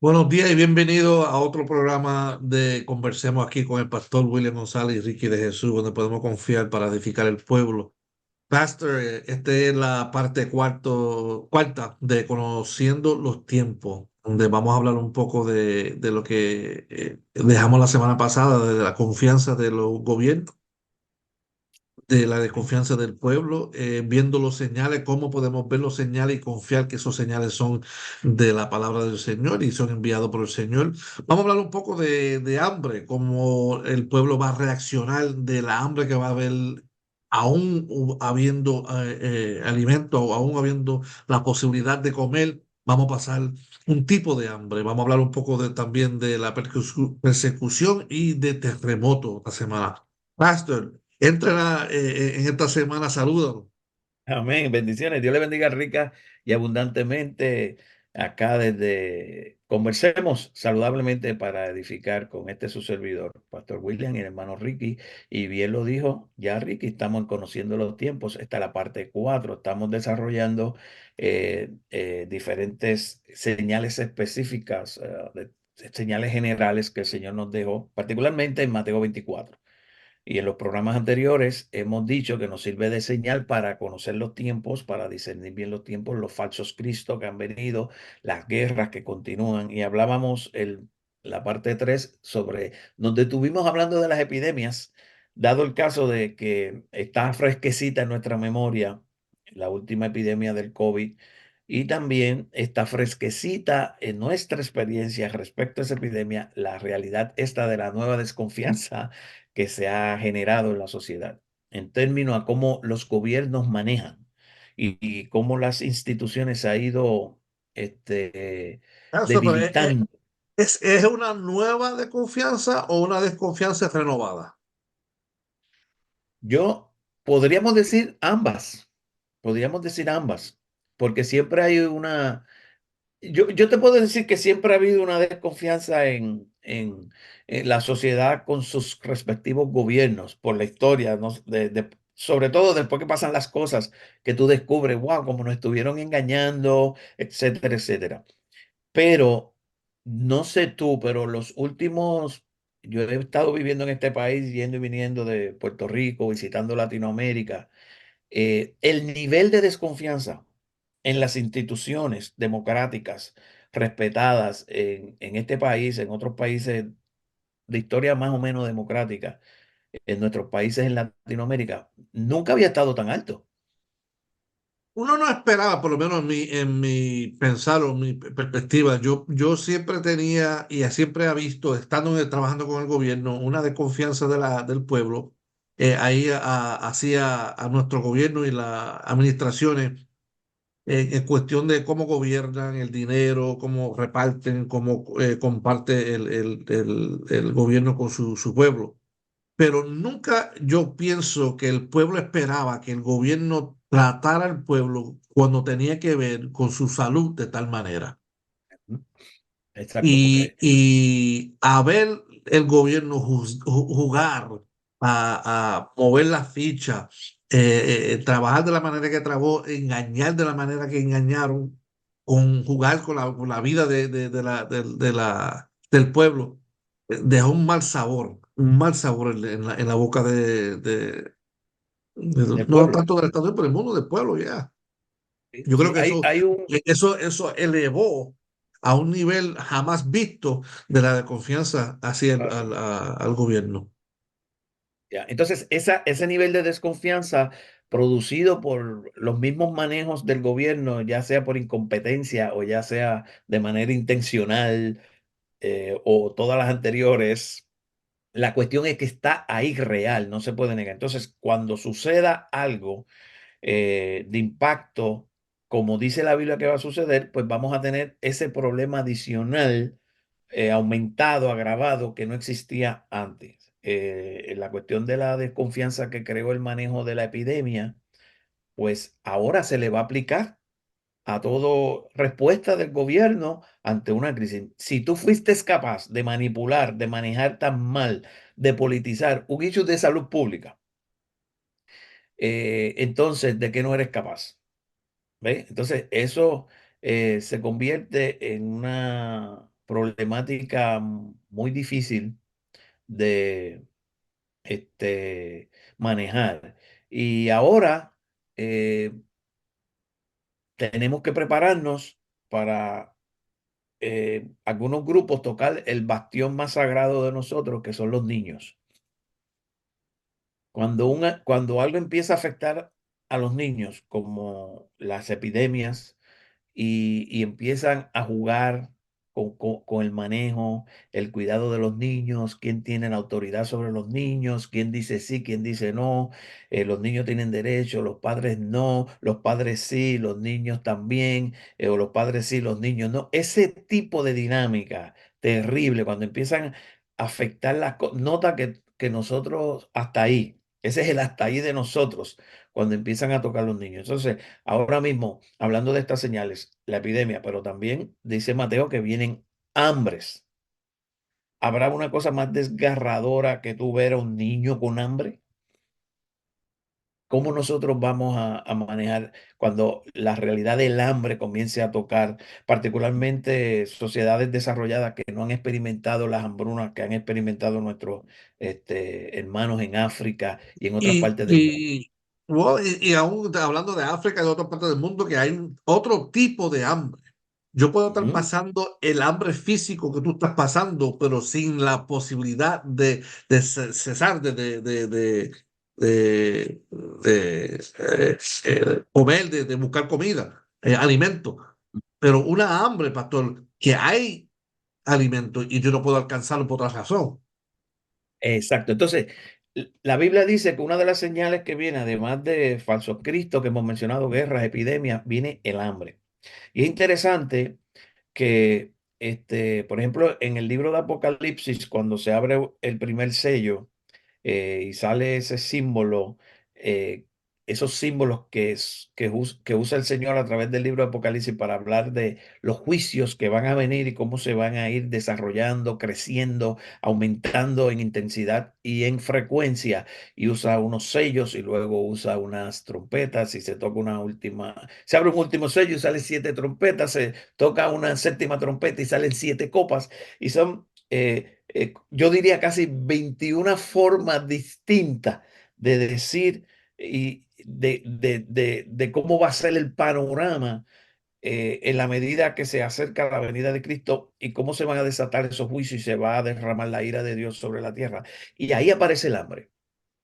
Buenos días y bienvenido a otro programa de Conversemos aquí con el pastor William González y Ricky de Jesús, donde podemos confiar para edificar el pueblo. Pastor, esta es la parte cuarta de Conociendo los Tiempos, donde vamos a hablar un poco de lo que dejamos la semana pasada, de la confianza de los gobiernos, de la desconfianza del pueblo, viendo los señales, cómo podemos ver los señales y confiar que esos señales son de la palabra del Señor y son enviados por el Señor. Vamos a hablar un poco de hambre, cómo el pueblo va a reaccionar de la hambre que va a haber, aún habiendo alimento, o aún habiendo la posibilidad de comer. Vamos a pasar un tipo de hambre. Vamos a hablar un poco también de la persecución y de terremoto la semana. Pastor, entra en esta semana, salúdalo. Amén, bendiciones. Dios le bendiga rica y abundantemente acá desde Conversemos saludablemente para edificar con este su servidor, Pastor William y el hermano Ricky. Y bien lo dijo ya Ricky, estamos conociendo los tiempos. Esta es la parte 4. Estamos desarrollando diferentes señales específicas, señales generales que el Señor nos dejó, particularmente en Mateo 24. Y en los programas anteriores hemos dicho que nos sirve de señal para conocer los tiempos, para discernir bien los tiempos, los falsos cristos que han venido, las guerras que continúan. Y hablábamos la parte 3 sobre, nos detuvimos hablando de las epidemias, dado el caso de que está fresquecita en nuestra memoria la última epidemia del COVID. Y también está fresquecita en nuestra experiencia respecto a esa epidemia, la realidad esta de la nueva desconfianza que se ha generado en la sociedad en términos a cómo los gobiernos manejan y cómo las instituciones se ha ido Eso, pero debilitando. ¿es una nueva desconfianza o una desconfianza renovada? Yo podríamos decir ambas, porque siempre hay una. Yo te puedo decir que siempre ha habido una desconfianza en la sociedad con sus respectivos gobiernos por la historia, ¿no? Sobre todo después que pasan las cosas que tú descubres, wow, como nos estuvieron engañando, etcétera, etcétera. Pero no sé tú, pero yo he estado viviendo en este país, yendo y viniendo de Puerto Rico, visitando Latinoamérica. El nivel de desconfianza en las instituciones democráticas respetadas en este país, en otros países de historia más o menos democrática, en nuestros países en Latinoamérica, nunca había estado tan alto. Uno no esperaba, por lo menos en mi pensar o mi perspectiva, yo siempre tenía y siempre he visto, estando trabajando con el gobierno, una desconfianza del pueblo ahí hacia a nuestro gobierno y las administraciones en cuestión de cómo gobiernan el dinero, cómo reparten, cómo comparte el gobierno con su pueblo. Pero nunca yo pienso que el pueblo esperaba que el gobierno tratara al pueblo cuando tenía que ver con su salud de tal manera. Exacto, Y a ver el gobierno jugar, a mover la ficha, trabajar de la manera que trabajó, engañar de la manera que engañaron, jugar con la vida del pueblo, dejó un mal sabor en la boca del no pueblo. tanto del Estado, pero el mundo del pueblo, ya. Yo creo Sí, que eso elevó a un nivel jamás visto de la desconfianza hacia al gobierno. ya. Entonces, ese nivel de desconfianza producido por los mismos manejos del gobierno, ya sea por incompetencia o ya sea de manera intencional, o todas las anteriores, la cuestión es que está ahí real, no se puede negar. Entonces, cuando suceda algo de impacto, como dice la Biblia que va a suceder, pues vamos a tener ese problema adicional, aumentado, agravado, que no existía antes. La cuestión de la desconfianza que creó el manejo de la epidemia, pues ahora se le va a aplicar a todo respuesta del gobierno ante una crisis. Si tú fuiste capaz de manipular, de manejar tan mal, de politizar un issue de salud pública, entonces, ¿de qué no eres capaz? ¿Ve? Entonces, eso se convierte en una problemática muy difícil de manejar. Y ahora tenemos que prepararnos para algunos grupos tocar el bastión más sagrado de nosotros, que son los niños. Cuando algo empieza a afectar a los niños, como las epidemias, y empiezan a jugar con el manejo, el cuidado de los niños, quién tiene la autoridad sobre los niños, quién dice sí, quién dice no, los niños tienen derecho, los padres no, los padres sí, los niños también, o los padres sí, los niños no. Ese tipo de dinámica terrible, cuando empiezan a afectar las cosas, nota que nosotros hasta ahí, ese es el hasta ahí de nosotros, cuando empiezan a tocar los niños. Entonces, ahora mismo, hablando de estas señales, la epidemia, pero también dice Mateo que vienen hambres. ¿Habrá una cosa más desgarradora que tú ver a un niño con hambre? ¿Cómo nosotros vamos a manejar cuando la realidad del hambre comience a tocar, particularmente sociedades desarrolladas que no han experimentado las hambrunas que han experimentado nuestros hermanos en África y en otras Y, partes del mundo? y, bueno, y aún hablando de África y de otras partes del mundo, que hay otro tipo de hambre. Yo puedo estar Ujú. pasando el hambre físico que tú estás pasando, pero sin la posibilidad de cesar, de comer, de buscar comida, alimento. Pero una hambre, pastor, que hay alimento y yo no puedo alcanzarlo por otra razón. Exacto. Entonces, la Biblia dice que una de las señales que viene, además de falsos cristos que hemos mencionado, guerras, epidemias, viene el hambre. Y es interesante que, por ejemplo, en el libro de Apocalipsis, cuando se abre el primer sello, y sale ese símbolo, eh, esos símbolos que usa el Señor a través del libro de Apocalipsis para hablar de los juicios que van a venir y cómo se van a ir desarrollando, creciendo, aumentando en intensidad y en frecuencia. Y usa unos sellos y luego usa unas trompetas y se toca una última, se abre un último sello y salen 7 trompetas, se toca una séptima trompeta y salen 7 copas y son yo diría casi 21 formas distintas de decir y de cómo va a ser el panorama en la medida que se acerca la venida de Cristo y cómo se van a desatar esos juicios y se va a derramar la ira de Dios sobre la tierra. Y ahí aparece el hambre,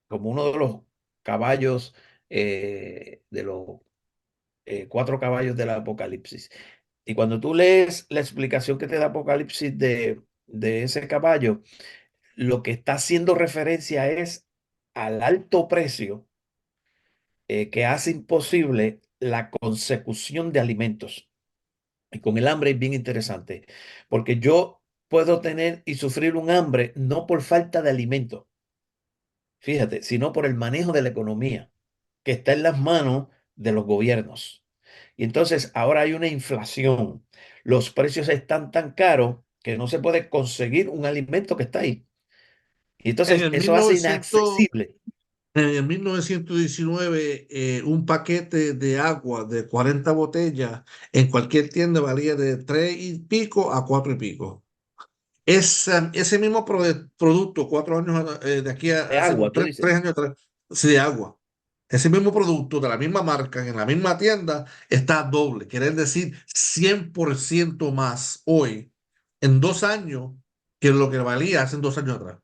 como uno de los caballos, de los 4 caballos del Apocalipsis. Y cuando tú lees la explicación que te da Apocalipsis de ese caballo, lo que está haciendo referencia es al alto precio que hace imposible la consecución de alimentos. Y con el hambre es bien interesante, porque yo puedo tener y sufrir un hambre no por falta de alimento, fíjate, sino por el manejo de la economía, que está en las manos de los gobiernos. Y entonces ahora hay una inflación. Los precios están tan caros que no se puede conseguir un alimento que está ahí. Y En entonces el eso hace 1900, inaccesible. En el 1919, un paquete de agua de 40 botellas en cualquier tienda valía de 3 y pico a 4 y pico. Ese mismo producto, 4 años de aquí De hace agua, tú tres dices. años atrás, sí, de agua. Ese mismo producto de la misma marca en la misma tienda está doble, quiere decir 100% más hoy en 2 años que lo que valía hace 2 años atrás.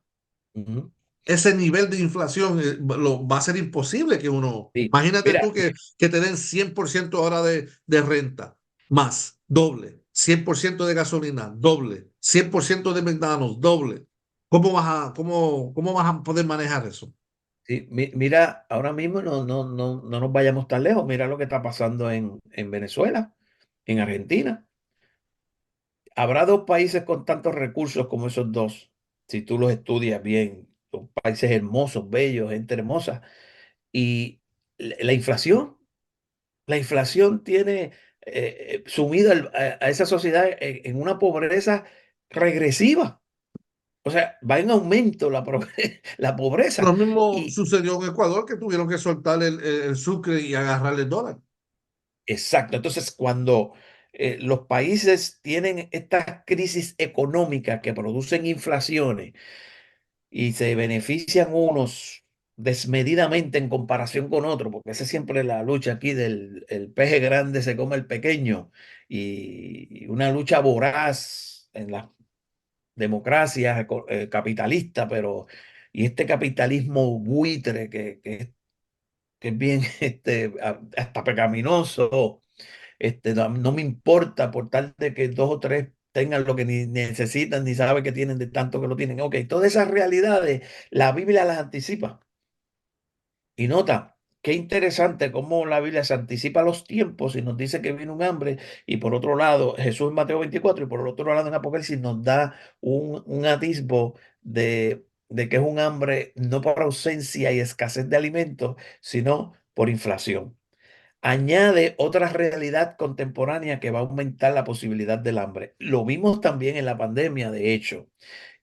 Ujú. Ese nivel de inflación va a ser imposible que uno, Sí, imagínate mira, tú que te den 100% ahora de renta, más, doble, 100% de gasolina, doble, 100% de McDonald's, doble. ¿Cómo vas a poder manejar eso? sí, mira, ahora mismo no nos vayamos tan lejos. Mira lo que está pasando en Venezuela, en Argentina. Habrá dos países con tantos recursos como esos dos, si tú los estudias bien. Son países hermosos, bellos, gente hermosa. Y la inflación, la inflación tiene sumida a esa sociedad en una pobreza regresiva. O sea, va en aumento la pobreza. Lo mismo Y sucedió en Ecuador, que tuvieron que soltar el sucre y agarrar el dólar. exacto. Entonces, cuando los países tienen estas crisis económicas que producen inflaciones y se benefician unos desmedidamente en comparación con otros, porque esa es siempre la lucha aquí del el peje grande se come el pequeño y una lucha voraz en las democracias capitalistas, pero y este capitalismo buitre que es bien hasta pecaminoso, no me importa por tal de que dos o tres tengan lo que ni necesitan ni saben que tienen de tanto que lo tienen. Ok, todas esas realidades la Biblia las anticipa. Y nota, qué interesante cómo la Biblia se anticipa los tiempos y nos dice que viene un hambre. Y por otro lado, Jesús en Mateo 24 y por el otro lado en Apocalipsis nos da un atisbo de que es un hambre no por ausencia y escasez de alimentos, sino por inflación. Añade otra realidad contemporánea que va a aumentar la posibilidad del hambre. Lo vimos también en la pandemia, de hecho.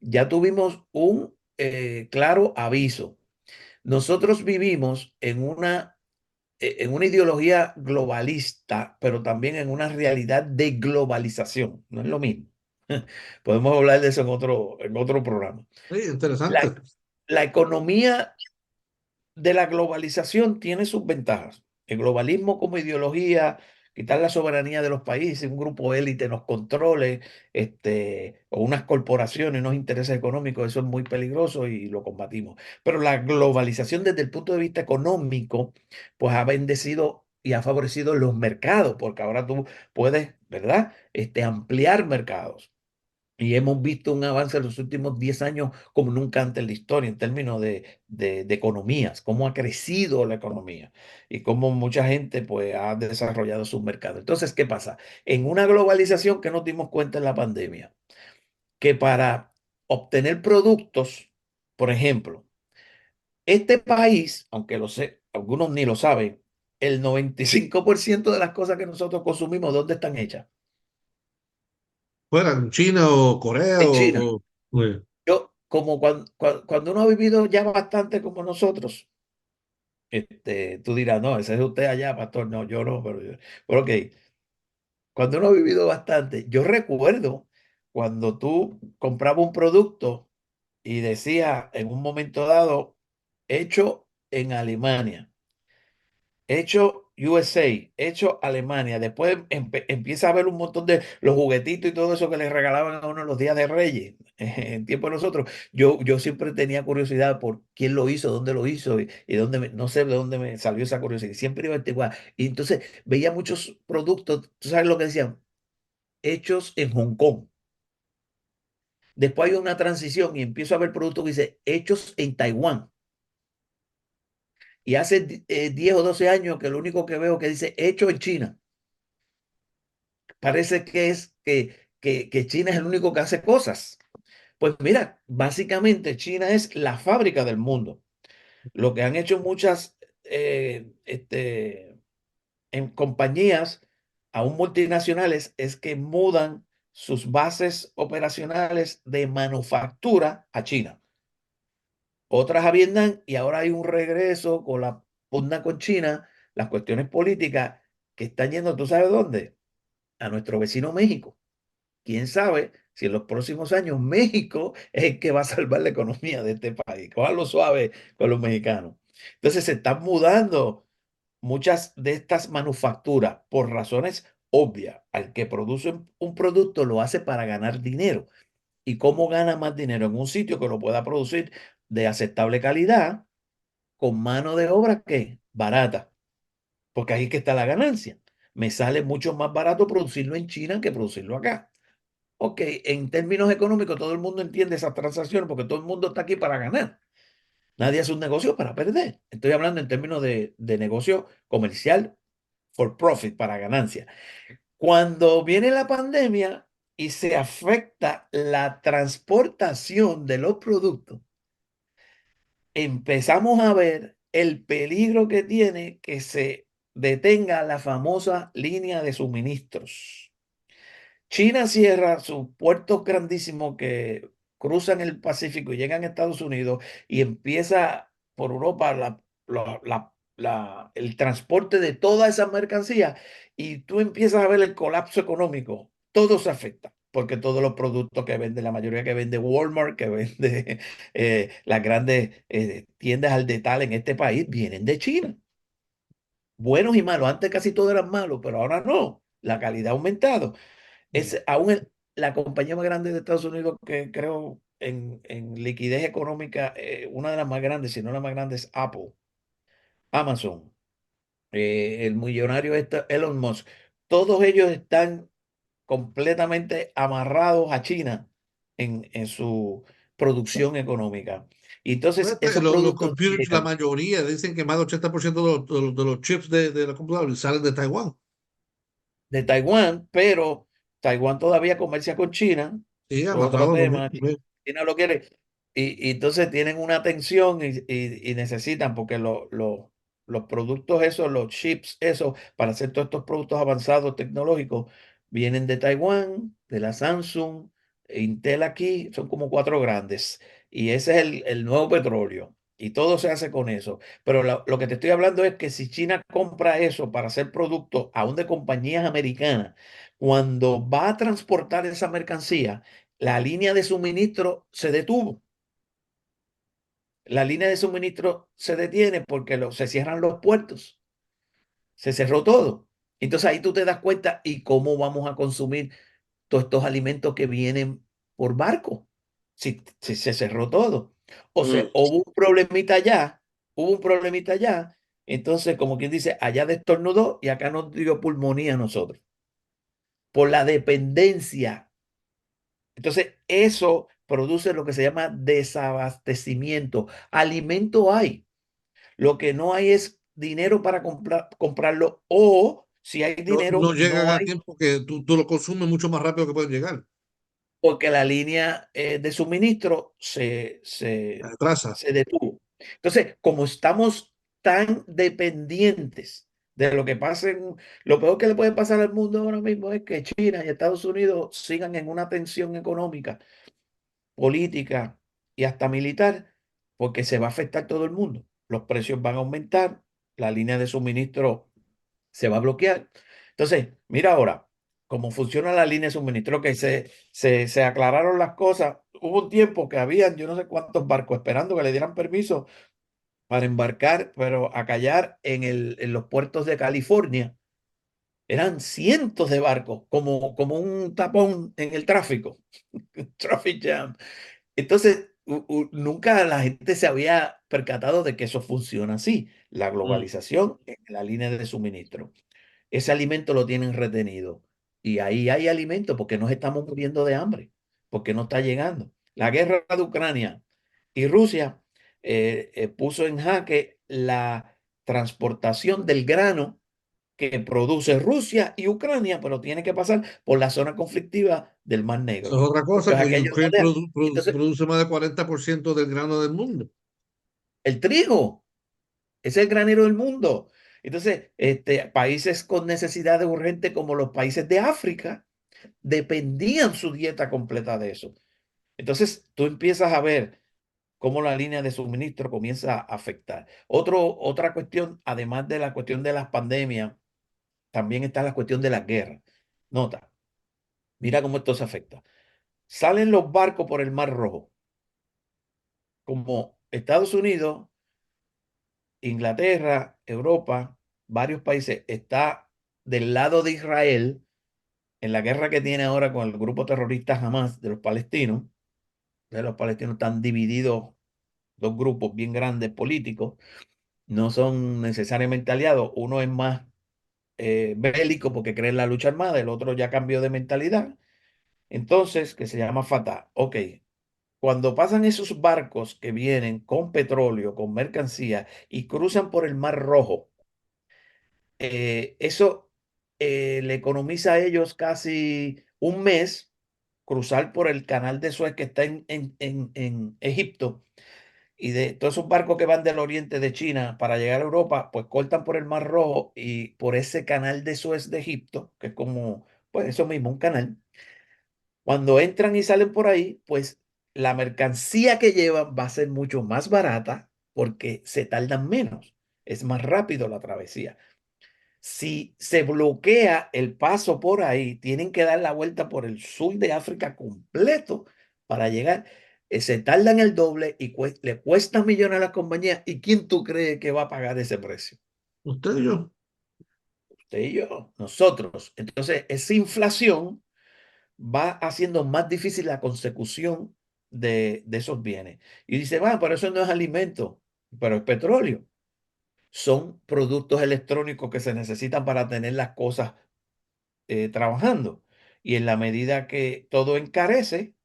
Ya tuvimos un claro aviso. Nosotros vivimos en una ideología globalista, pero también en una realidad de globalización. No es lo mismo. Podemos hablar de eso en otro programa. Sí, interesante. La, la economía de la globalización tiene sus ventajas. El globalismo como ideología, quitar la soberanía de los países, un grupo élite nos controle, o unas corporaciones, unos intereses económicos, eso es muy peligroso y lo combatimos. Pero la globalización desde el punto de vista económico, pues ha bendecido y ha favorecido los mercados, porque ahora tú puedes, ¿verdad? Ampliar mercados. Y hemos visto un avance en los últimos 10 años como nunca antes en la historia en términos de economías, cómo ha crecido la economía y cómo mucha gente pues, ha desarrollado sus mercados. Entonces, ¿qué pasa? En una globalización que nos dimos cuenta en la pandemia, que para obtener productos, por ejemplo, este país, aunque lo sé, algunos ni lo saben, el 95% de las cosas que nosotros consumimos, ¿dónde están hechas? Fuera en China o Corea En China. o- Yo, como cuando uno ha vivido ya bastante como nosotros, tú dirás, no, ese es usted allá, pastor. No, yo no, pero ok, cuando uno ha vivido bastante, yo recuerdo cuando tú comprabas un producto y decía en un momento dado, hecho en Alemania. Hecho USA, hecho Alemania. Después empieza a ver un montón de los juguetitos y todo eso que le regalaban a uno los días de Reyes, en tiempo de nosotros. Yo siempre tenía curiosidad por quién lo hizo, dónde lo hizo y dónde no sé de dónde me salió esa curiosidad. Siempre iba a investigar. Y entonces veía muchos productos, tú sabes lo que decían, hechos en Hong Kong. Después hay una transición y empiezo a ver productos que dice hechos en Taiwán. Y hace 10 o 12 años que lo único que veo que dice hecho en China. Parece que es que China es el único que hace cosas. Pues mira, básicamente China es la fábrica del mundo. Lo que han hecho muchas en compañías, aún multinacionales, es que mudan sus bases operacionales de manufactura a China. Otras a Vietnam y ahora hay un regreso con la pugna con China, las cuestiones políticas que están yendo, ¿tú sabes dónde? A nuestro vecino México. Quién sabe si en los próximos años México es el que va a salvar la economía de este país. Cójalo suave con los mexicanos. Entonces se están mudando muchas de estas manufacturas por razones obvias. Al que produce un producto lo hace para ganar dinero. ¿Y cómo gana más dinero? En un sitio que lo pueda producir de aceptable calidad, con mano de obra que barata, porque ahí es que está la ganancia. Me sale mucho más barato producirlo en China que producirlo acá. Ok, en términos económicos todo el mundo entiende esas transacciones porque todo el mundo está aquí para ganar. Nadie hace un negocio para perder. Estoy hablando en términos de negocio comercial for profit, para ganancia. Cuando viene la pandemia y se afecta la transportación de los productos, empezamos a ver el peligro que tiene que se detenga la famosa línea de suministros. China cierra sus puertos grandísimos que cruzan el Pacífico y llegan a Estados Unidos y empieza por Europa el transporte de toda esa mercancía y tú empiezas a ver el colapso económico, todo se afecta, porque todos los productos que vende, la mayoría que vende Walmart, que vende las grandes tiendas al detalle en este país, vienen de China. Buenos y malos. Antes casi todo eran malos, pero ahora no. La calidad ha aumentado. Mm. Es aún la compañía más grande de Estados Unidos que creo en liquidez económica, una de las más grandes, si no la más grande, es Apple, Amazon, el millonario Elon Musk. Todos ellos están completamente amarrados a China en su producción económica. Y entonces Fíjate, esos los productos computers, la llegan mayoría dicen que más del 80% de los chips de la computadora salen de Taiwán. de Taiwán, pero Taiwán todavía comercia con China, Sí, otro amarrado a lo tema, mismo. Sí. China lo quiere, y entonces tienen una tensión y necesitan, porque los productos esos, los chips esos, para hacer todos estos productos avanzados tecnológicos, vienen de Taiwán, de la Samsung, Intel aquí, son como cuatro grandes, y ese es el nuevo petróleo. Y todo se hace con eso. Pero lo que te estoy hablando es que si China compra eso para hacer productos aún de compañías americanas, cuando va a transportar esa mercancía, la línea de suministro se detuvo. La línea de suministro se detiene porque se cierran los puertos. Se cerró todo. Entonces ahí tú te das cuenta y cómo vamos a consumir todos estos alimentos que vienen por barco. Si se cerró todo. O sea, Mm. hubo un problemita allá. Entonces, como quien dice, allá destornudó y acá nos dio pulmonía a nosotros. Por la dependencia. Entonces, eso produce lo que se llama desabastecimiento. Alimento hay. Lo que no hay es dinero para comprarlo, o si hay No, no dinero, llegan no a hay tiempo que tú lo consumes mucho más rápido que pueden llegar. porque la línea de suministro Atrasa. se detuvo. Entonces, como estamos tan dependientes de lo que pasa lo peor que le puede pasar al mundo ahora mismo es que China y Estados Unidos sigan en una tensión económica, política y hasta militar, porque se va a afectar todo el mundo. Los precios van a aumentar, la línea de suministro se va a bloquear. Entonces, mira ahora cómo funciona la línea de suministro, que se aclararon las cosas. Hubo un tiempo que habían yo no sé cuántos barcos esperando que le dieran permiso para embarcar, pero a callar en los puertos de California. Eran cientos de barcos, como un tapón en el tráfico, traffic jam. Entonces, nunca la gente se había percatado de que eso funciona así, la Mm. globalización en la línea de suministro. Ese alimento lo tienen retenido. Y ahí hay alimento porque nos estamos muriendo de hambre, porque no está llegando. La guerra de Ucrania y Rusia puso en jaque la transportación del grano que produce Rusia y Ucrania, pero tiene que pasar por la zona conflictiva del Mar Eso es Negro. otra cosa, Entonces, que aquellos no Ukraine dejan. Entonces, produce más del 40% del grano del mundo. el trigo es el granero del mundo. Entonces, países con necesidades urgentes como los países de África dependían su dieta completa de eso. Entonces, tú empiezas a ver cómo la línea de suministro comienza a afectar. Otra cuestión, además de la cuestión de las pandemias, también está la cuestión de la guerra. Nota, mira cómo esto se afecta. Salen los barcos por el Mar Rojo, como Estados Unidos, Inglaterra, Europa, varios países, está del lado de Israel en la guerra que tiene ahora con el grupo terrorista Hamas de los palestinos. Los palestinos están divididos, dos grupos bien grandes políticos, no son necesariamente aliados. Uno es más bélico porque cree en la lucha armada, el otro ya cambió de mentalidad. Entonces, que se llama Fatah. Ok, cuando pasan esos barcos que vienen con petróleo, con mercancía y cruzan por el Mar Rojo, eso le economiza a ellos casi un mes cruzar por el canal de Suez que está en Egipto, y de todos esos barcos que van del oriente de China para llegar a Europa, pues cortan por el Mar Rojo y por ese canal de Suez de Egipto, que es como, pues eso mismo, un canal. Cuando entran y salen por ahí, pues la mercancía que llevan va a ser mucho más barata porque se tardan menos, es más rápido la travesía. Si se bloquea el paso por ahí, tienen que dar la vuelta por el sur de África completo para llegar. Se tardan el doble y le cuesta millones a las compañías. ¿Y quién tú crees que va a pagar ese precio? Usted y yo. Usted y yo, nosotros. Entonces, esa inflación va haciendo más difícil la consecución de esos bienes. Y dice, va, pero eso no es alimento, pero es petróleo. Son productos electrónicos que se necesitan para tener las cosas trabajando. Y en la medida que todo encarece,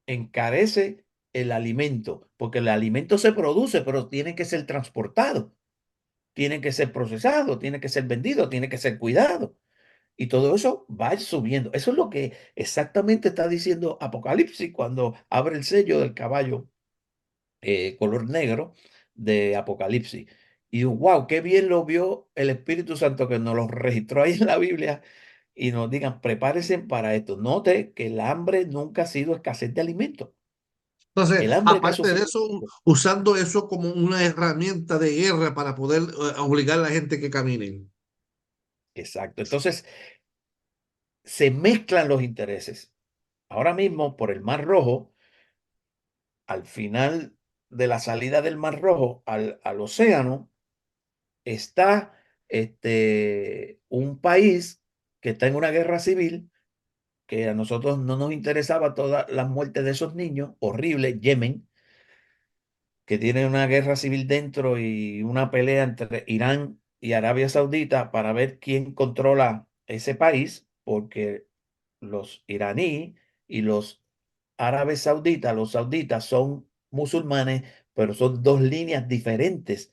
encarece el alimento, porque el alimento se produce, pero tiene que ser transportado, tiene que ser procesado, tiene que ser vendido, tiene que ser cuidado. Y todo eso va subiendo. Eso es lo que exactamente está diciendo Apocalipsis cuando abre el sello del caballo color negro de Apocalipsis. Y wow, qué bien lo vio el Espíritu Santo que nos lo registró ahí en la Biblia y nos digan, prepárense para esto. Note que el hambre nunca ha sido escasez de alimentos. Entonces, El hambre que ha aparte de sufrido. eso, usando eso como una herramienta de guerra para poder obligar a la gente que caminen. Exacto. Entonces, se mezclan los intereses. Ahora mismo, por el Mar Rojo, al final de la salida del Mar Rojo al océano, está un país que está en una guerra civil, que a nosotros no nos interesaba todas las muertes de esos niños, horrible, Yemen, que tiene una guerra civil dentro y una pelea entre Irán y Arabia Saudita para ver quién controla ese país, porque los iraníes y los árabes sauditas, los sauditas son musulmanes, pero son dos líneas diferentes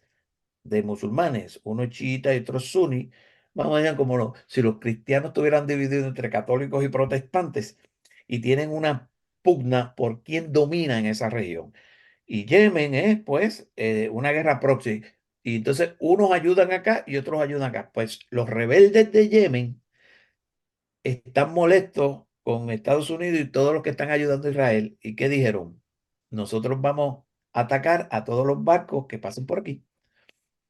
de musulmanes, uno es chiita y otro es suní. Vamos allá como si los cristianos estuvieran divididos entre católicos y protestantes y tienen una pugna por quién domina en esa región. Y Yemen es, pues, una guerra proxy. Y entonces unos ayudan acá y otros ayudan acá. Pues los rebeldes de Yemen están molestos con Estados Unidos y todos los que están ayudando a Israel. ¿Y qué dijeron? Nosotros vamos a atacar a todos los barcos que pasen por aquí,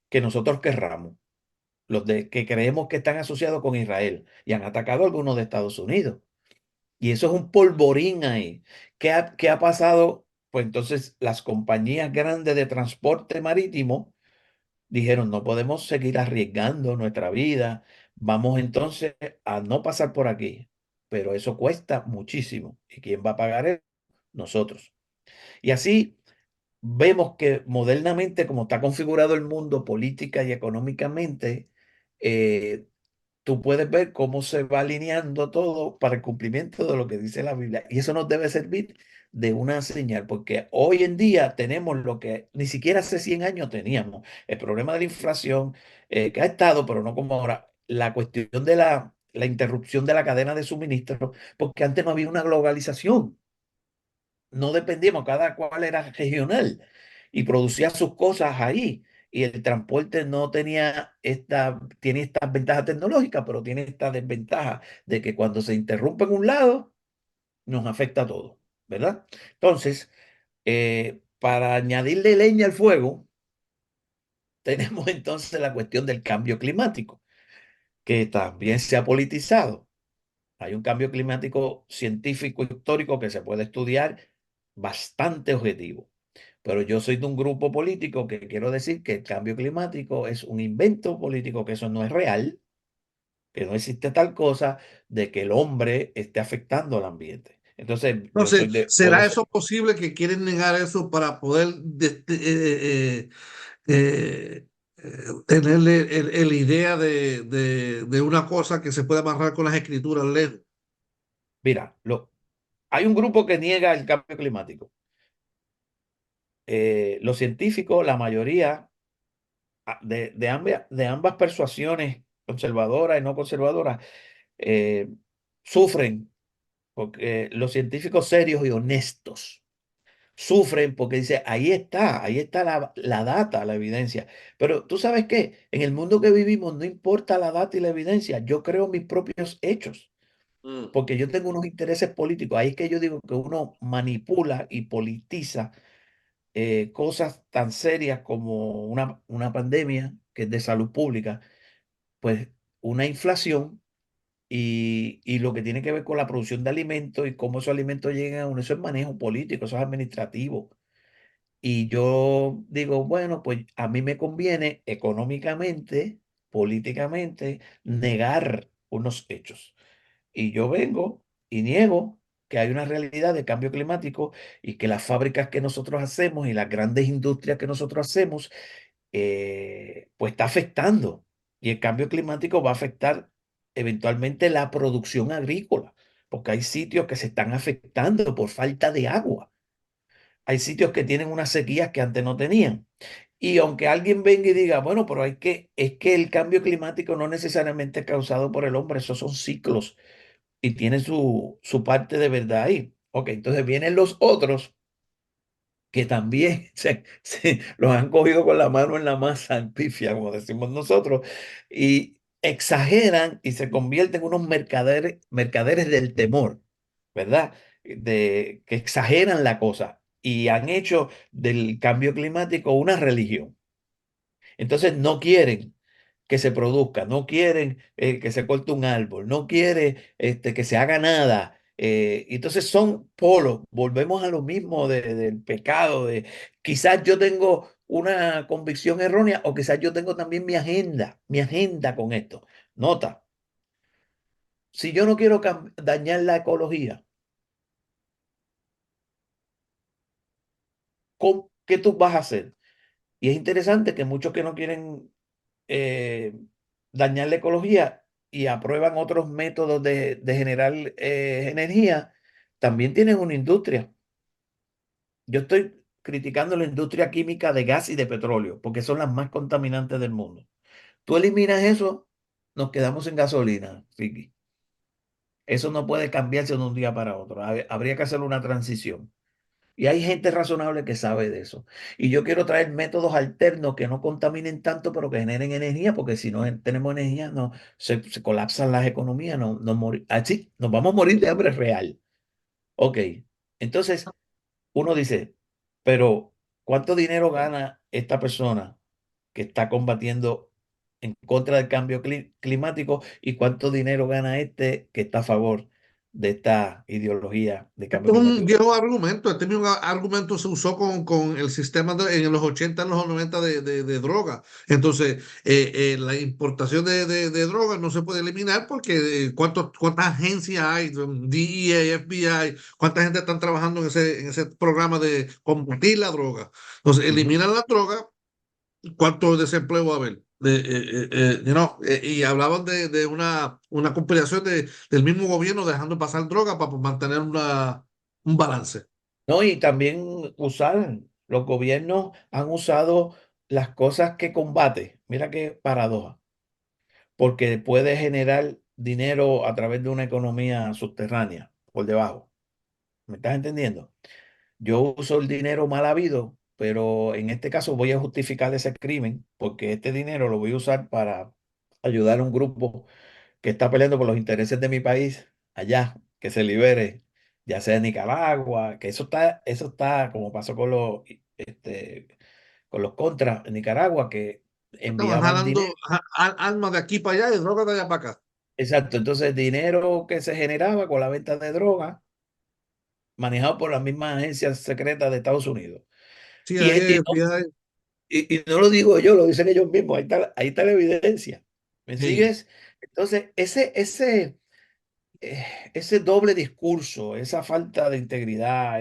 que nosotros querramos, los de que creemos que están asociados con Israel. Y han atacado a algunos de Estados Unidos. Y eso es un polvorín ahí. ¿Qué ha pasado? Pues entonces las compañías grandes de transporte marítimo dijeron, no podemos seguir arriesgando nuestra vida, vamos entonces a no pasar por aquí. Pero eso cuesta muchísimo. ¿Y quién va a pagar eso? Nosotros. Y así vemos que modernamente, como está configurado el mundo política y económicamente, eh, tú puedes ver cómo se va alineando todo para el cumplimiento de lo que dice la Biblia. Y eso nos debe servir de una señal, porque hoy en día tenemos lo que ni siquiera hace 100 años teníamos, el problema de la inflación, que ha estado, pero no como ahora, la cuestión de la interrupción de la cadena de suministro, porque antes no había una globalización, no dependíamos, cada cual era regional y producía sus cosas ahí. Y el transporte no tiene estas ventajas tecnológicas, pero tiene esta desventaja de que cuando se interrumpe en un lado, nos afecta a todos, ¿verdad? Entonces, para añadirle leña al fuego, tenemos entonces la cuestión del cambio climático, que también se ha politizado. Hay un cambio climático científico histórico que se puede estudiar bastante objetivo. Pero yo soy de un grupo político que quiero decir que el cambio climático es un invento político, que eso no es real, que no existe tal cosa de que el hombre esté afectando al ambiente. Entonces, yo soy Entonces, por ¿será eso. eso posible que quieren negar eso para poder eh, tener el idea de una cosa que se puede amarrar con las escrituras lejos? Mira, hay un grupo que niega el cambio climático. Los científicos, la mayoría de ambas persuasiones, conservadoras y no conservadoras, eh, sufren porque los científicos serios y honestos sufren porque dice, ahí está la data, la evidencia. Pero tú sabes qué, en el mundo que vivimos no importa la data y la evidencia, yo creo mis propios hechos, Mm. porque yo tengo unos intereses políticos. Ahí es que yo digo que uno manipula y politiza cosas tan serias como una pandemia que es de salud pública pues una inflación y lo que tiene que ver con la producción de alimentos y cómo esos alimentos llegan a uno, eso es manejo político, eso es administrativo. Y yo digo, bueno, pues a mí me conviene económicamente, políticamente, negar unos hechos. Y yo vengo y niego que hay una realidad de cambio climático y que las fábricas que nosotros hacemos y las grandes industrias que nosotros hacemos, pues está afectando. Y el cambio climático va a afectar eventualmente la producción agrícola, porque hay sitios que se están afectando por falta de agua. Hay sitios que tienen unas sequías que antes no tenían. Y aunque alguien venga y diga, bueno, pero es que el cambio climático no necesariamente es causado por el hombre, esos son ciclos y tiene su parte de verdad ahí. Ok, entonces vienen los otros que también los han cogido con la mano en la masa pifia, como decimos nosotros, y exageran y se convierten en unos mercaderes del temor, ¿verdad? Que exageran la cosa y han hecho del cambio climático una religión. Entonces no quieren que se produzca, no quieren que se corte un árbol, no quiere que se haga nada. Entonces son polos, volvemos a lo mismo del pecado, de quizás yo tengo una convicción errónea o quizás yo tengo también mi agenda con esto. Nota, si yo no quiero dañar la ecología, ¿qué tú vas a hacer? Y es interesante que muchos que no quieren eh, dañar la ecología y aprueban otros métodos de generar energía, también tienen una industria. Yo estoy criticando la industria química de gas y de petróleo, porque son las más contaminantes del mundo. Tú eliminas eso, nos quedamos sin gasolina, Vicky. Eso no puede cambiarse de un día para otro. Habría que hacer una transición. Y hay gente razonable que sabe de eso. Y yo quiero traer métodos alternos que no contaminen tanto, pero que generen energía, porque si no tenemos energía, no, se colapsan las economías, así nos vamos a morir de hambre real. Ok, entonces uno dice, pero ¿cuánto dinero gana esta persona que está combatiendo en contra del cambio climático y cuánto dinero gana este que está a favor de esta ideología de Este cambio es un climático? viejo argumento. Este mismo argumento se usó con el sistema en los 80, en los 90 de droga. Entonces, la importación de drogas no se puede eliminar porque ¿cuántas agencias hay? DEA, FBI, ¿cuánta gente están trabajando en ese programa de combatir la droga? Entonces, Ujú. eliminan la droga, ¿cuánto desempleo va a haber? Y hablaban de una compilación del mismo gobierno dejando pasar droga para mantener un balance. No, y también los gobiernos han usado las cosas que combate. Mira qué paradoja, porque puede generar dinero a través de una economía subterránea, por debajo. ¿Me estás entendiendo? Yo uso el dinero mal habido, pero en este caso voy a justificar ese crimen, porque este dinero lo voy a usar para ayudar a un grupo que está peleando por los intereses de mi país allá, que se libere, ya sea en Nicaragua, que eso está como pasó con los contras en Nicaragua, que Estaban enviaban jalando dinero. armas de aquí para allá y drogas de allá para acá. Exacto, entonces dinero que se generaba con la venta de droga, manejado por las mismas agencias secretas de Estados Unidos. Sí, Y, ahí y no, FBI. y no lo digo yo, lo dicen ellos mismos, ahí está la evidencia. ¿Me Sí, sigues? Entonces, ese doble discurso, esa falta de integridad,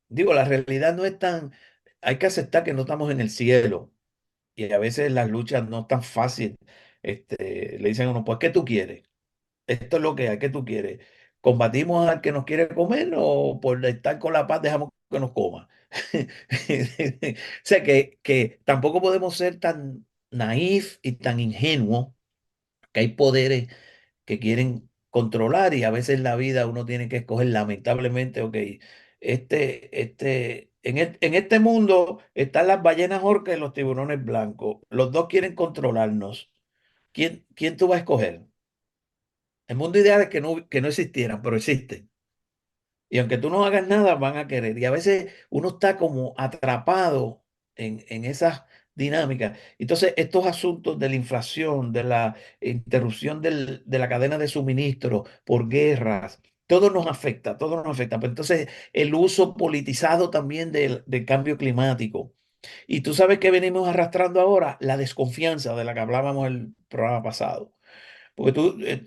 digo, la realidad no es tan, hay que aceptar que no estamos en el cielo y a veces las luchas no es tan fácil. Le dicen a uno, pues, ¿qué tú quieres? Esto es lo que hay, ¿qué tú quieres? ¿Combatimos al que nos quiere comer o por estar con la paz dejamos que nos coma? O sea, que tampoco podemos ser tan naif y tan ingenuos que hay poderes que quieren controlar y a veces en la vida uno tiene que escoger lamentablemente, ok, en este mundo están las ballenas orcas y los tiburones blancos. Los dos quieren controlarnos. ¿Quién tú vas a escoger? El mundo ideal es que no existieran, pero existen. Y aunque tú no hagas nada, van a querer. Y a veces uno está como atrapado en esas dinámica. Entonces, estos asuntos de la inflación, de la interrupción de la cadena de suministro por guerras, todo nos afecta. Pero entonces, el uso politizado también del cambio climático. Y tú sabes que venimos arrastrando ahora la desconfianza de la que hablábamos el programa pasado. Porque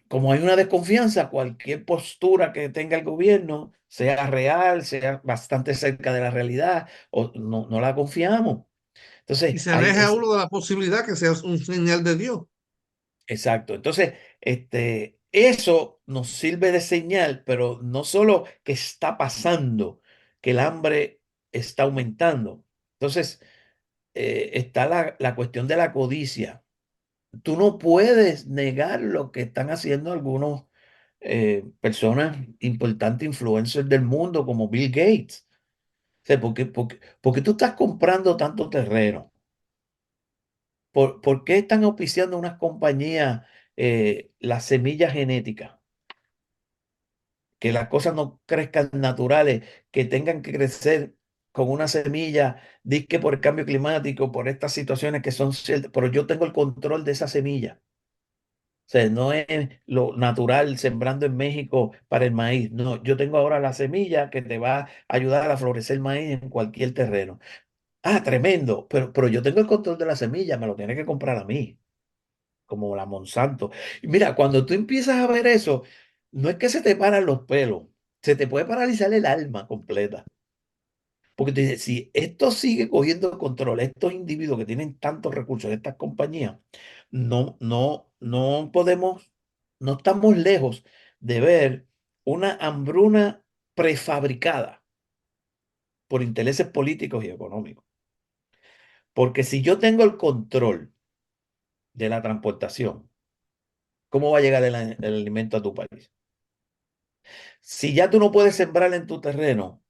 como hay una desconfianza, cualquier postura que tenga el gobierno, sea real, sea bastante cerca de la realidad, o no la confiamos. Y Entonces, se aleja uno de la posibilidad que sea un señal de Dios. exacto. Entonces, eso nos sirve de señal, pero no solo que está pasando, que el hambre está aumentando. Entonces, está la cuestión de la codicia. Tú no puedes negar lo que están haciendo algunos personas importantes, influencers del mundo, como Bill Gates. O sea, ¿por qué tú estás comprando tanto terreno? ¿Por qué están auspiciando unas compañías las semillas genéticas? Que las cosas no crezcan naturales, que tengan que crecer con una semilla, que por el cambio climático, por estas situaciones que son ciertas, pero yo tengo el control de esa semilla. O sea, no es lo natural sembrando en México para el maíz. No, yo tengo ahora la semilla que te va a ayudar a florecer maíz en cualquier terreno. Ah, tremendo. Pero yo tengo el control de la semilla, me lo tiene que comprar a mí, como la Monsanto. Y mira, cuando tú empiezas a ver eso, no es que se te paran los pelos, se te puede paralizar el alma completa. Porque te dice, si esto sigue cogiendo control, estos individuos que tienen tantos recursos, estas compañías, no podemos, no estamos lejos de ver una hambruna prefabricada por intereses políticos y económicos. Porque si yo tengo el control de la transportación, ¿cómo va a llegar el alimento a tu país? Si ya tú no puedes sembrar en tu terreno,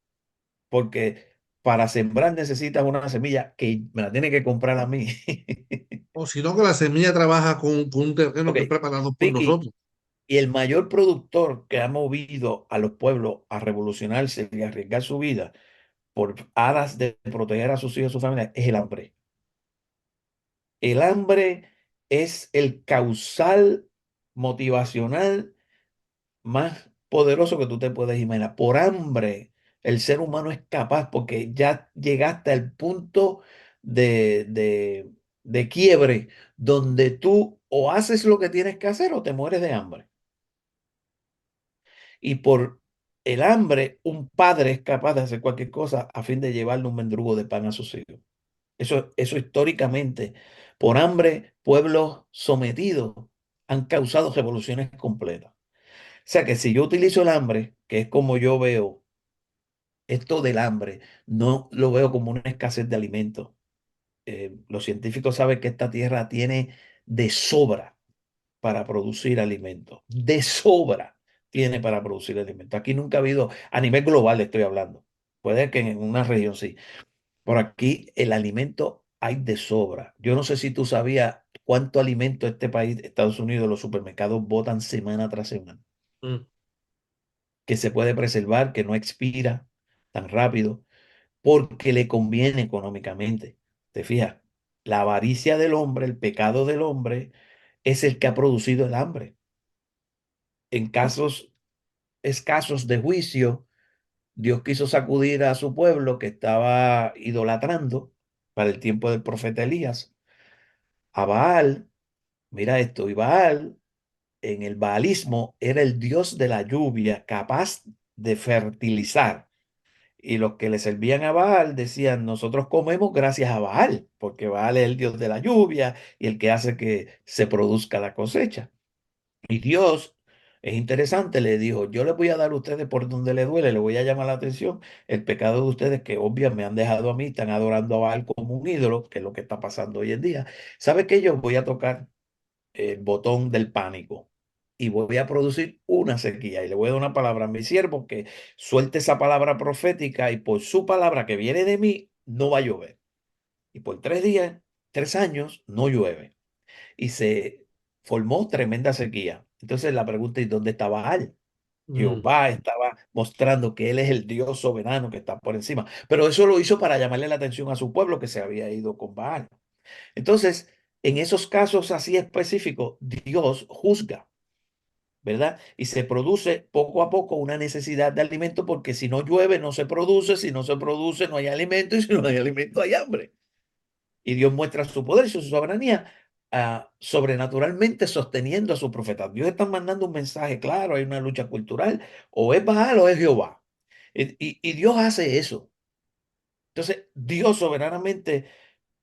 porque para sembrar necesitas una semilla que me la tiene que comprar a mí. O si no, que la semilla trabaja con un terreno Ok, que es preparado por Vicky, nosotros. y el mayor productor que ha movido a los pueblos a revolucionarse y a arriesgar su vida por aras de proteger a sus hijos y a su familia es el hambre. El hambre es el causal motivacional más poderoso que tú te puedes imaginar. Por hambre, el ser humano es capaz, porque ya llegaste al punto de, de, de quiebre donde tú o haces lo que tienes que hacer o te mueres de hambre. Y por el hambre, un padre es capaz de hacer cualquier cosa a fin de llevarle un mendrugo de pan a sus hijos. Eso históricamente, por hambre, pueblos sometidos han causado revoluciones completas. O sea que si yo utilizo el hambre, que es como yo veo esto del hambre, no lo veo como una escasez de alimentos. Los científicos saben que esta tierra tiene de sobra para producir alimentos. De sobra tiene para producir alimentos. Aquí nunca ha habido, a nivel global estoy hablando. Puede que en una región sí. Por aquí el alimento hay de sobra. Yo no sé si tú sabías cuánto alimento este país, Estados Unidos, los supermercados botan semana tras semana, Mm. que se puede preservar, que no expira tan rápido, porque le conviene económicamente. ¿Te fijas? La avaricia del hombre, el pecado del hombre, es el que ha producido el hambre. En casos escasos de juicio, Dios quiso sacudir a su pueblo que estaba idolatrando para el tiempo del profeta Elías a Baal. Mira esto, y Baal en el baalismo era el dios de la lluvia, capaz de fertilizar. Y los que le servían a Baal decían, nosotros comemos gracias a Baal, porque Baal es el dios de la lluvia y el que hace que se produzca la cosecha. Y Dios, es interesante, le dijo, yo les voy a dar a ustedes por donde les duele, le voy a llamar la atención el pecado de ustedes que obviamente me han dejado a mí, están adorando a Baal como un ídolo, que es lo que está pasando hoy en día. ¿Sabe qué? Yo voy a tocar el botón del pánico y voy a producir una sequía y le voy a dar una palabra a mi siervo que suelte esa palabra profética y por su palabra que viene de mí no va a llover. Y por 3 días, 3 años, no llueve y se formó tremenda sequía. Entonces la pregunta es, ¿dónde está Baal? Mm. Jehová estaba mostrando que Él es el Dios soberano que está por encima. Pero eso lo hizo para llamarle la atención a su pueblo que se había ido con Baal. Entonces, en esos casos así específicos, Dios juzga, ¿verdad? Y se produce poco a poco una necesidad de alimento porque si no llueve no se produce, si no se produce no hay alimento y si no hay alimento hay hambre. Y Dios muestra su poder y su soberanía sobrenaturalmente sosteniendo a sus profetas. Dios está mandando un mensaje claro, hay una lucha cultural, o es Baal o es Jehová. Y Dios hace eso. Entonces, Dios soberanamente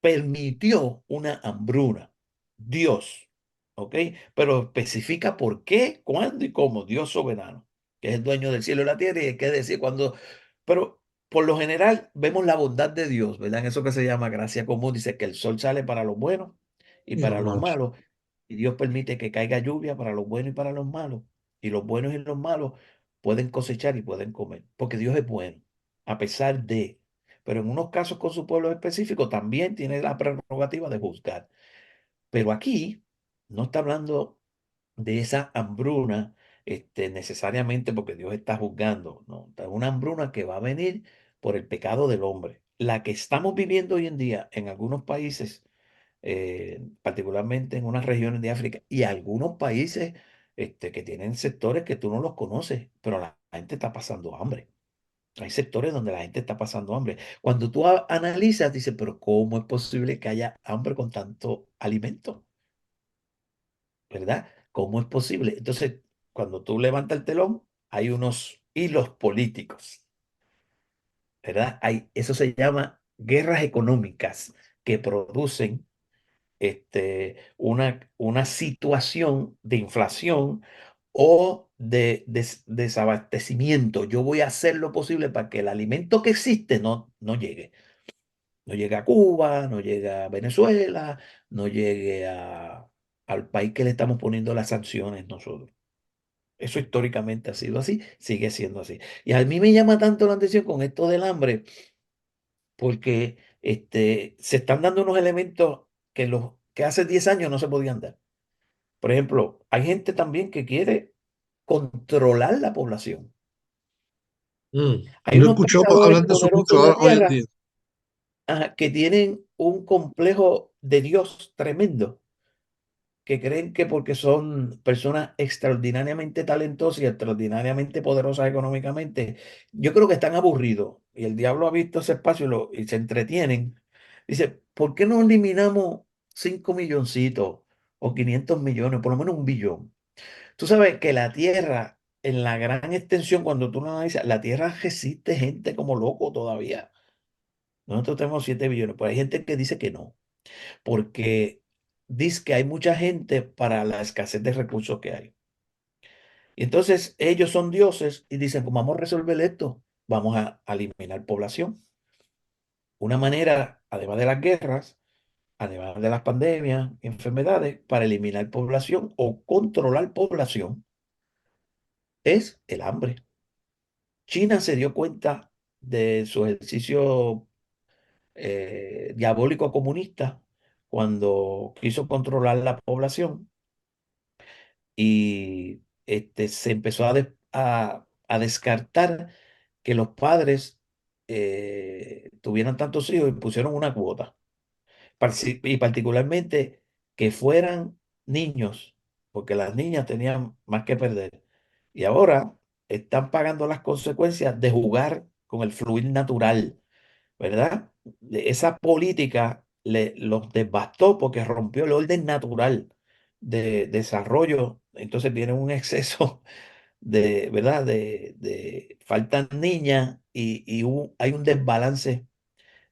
permitió una hambruna. Dios, ¿ok? Pero especifica por qué, cuándo y cómo. Dios soberano, que es el dueño del cielo y la tierra y hay que decir cuando... Pero por lo general vemos la bondad de Dios, ¿verdad? En eso que se llama gracia común, dice que el sol sale para los buenos y Y lo para los malo. malos. Y Dios permite que caiga lluvia para los buenos y para los malos. Y los buenos y los malos pueden cosechar y pueden comer, porque Dios es bueno, a pesar de... Pero en unos casos con su pueblo específico también tiene la prerrogativa de juzgar. Pero aquí no está hablando de esa hambruna necesariamente porque Dios está juzgando, no, está una hambruna que va a venir por el pecado del hombre. La que estamos viviendo hoy en día en algunos países, particularmente en unas regiones de África y algunos países que tienen sectores que tú no los conoces, pero la gente está pasando hambre. Hay sectores donde la gente está pasando hambre. Cuando tú analizas, dices, pero ¿cómo es posible que haya hambre con tanto alimento? ¿Verdad? ¿Cómo es posible? Entonces, cuando tú levantas el telón, hay unos hilos políticos, ¿verdad? Eso se llama guerras económicas que producen una situación de inflación o de desabastecimiento. Yo voy a hacer lo posible para que el alimento que existe no llegue. No llegue a Cuba, no llegue a Venezuela, no llegue al país que le estamos poniendo las sanciones nosotros. Eso históricamente ha sido así, sigue siendo así. Y a mí me llama tanto la atención con esto del hambre, porque se están dando unos elementos que hace 10 años no se podían dar. Por ejemplo, hay gente también que quiere controlar la población. Mm. Hay Yo unos escucho pensadores hablar de eso mucho poderosos en la hoy en tierra día. que tienen un complejo de Dios tremendo, que creen que porque son personas extraordinariamente talentosas y extraordinariamente poderosas económicamente, yo creo que están aburridos. Y el diablo ha visto ese espacio y se entretienen. Dice, ¿por qué no eliminamos 5 milloncitos o 500 millones, por lo menos 1 billón? Tú sabes que la Tierra, en la gran extensión, cuando tú lo analizas, la Tierra resiste gente como loco todavía. Nosotros tenemos 7 billones, pero hay gente que dice que no, porque dice que hay mucha gente para la escasez de recursos que hay. Y entonces ellos son dioses y dicen, como vamos a resolver esto, vamos a eliminar población. Una manera, además de las guerras, además de las pandemias, enfermedades, para eliminar población o controlar población, es el hambre. China se dio cuenta de su ejercicio diabólico comunista cuando quiso controlar la población y se empezó a descartar que los padres tuvieran tantos hijos y pusieron una cuota. Y particularmente que fueran niños, porque las niñas tenían más que perder. Y ahora están pagando las consecuencias de jugar con el fluir natural, ¿verdad? Esa política los devastó porque rompió el orden natural de desarrollo. Entonces tienen un exceso de, ¿verdad? Faltan niñas y hay un desbalance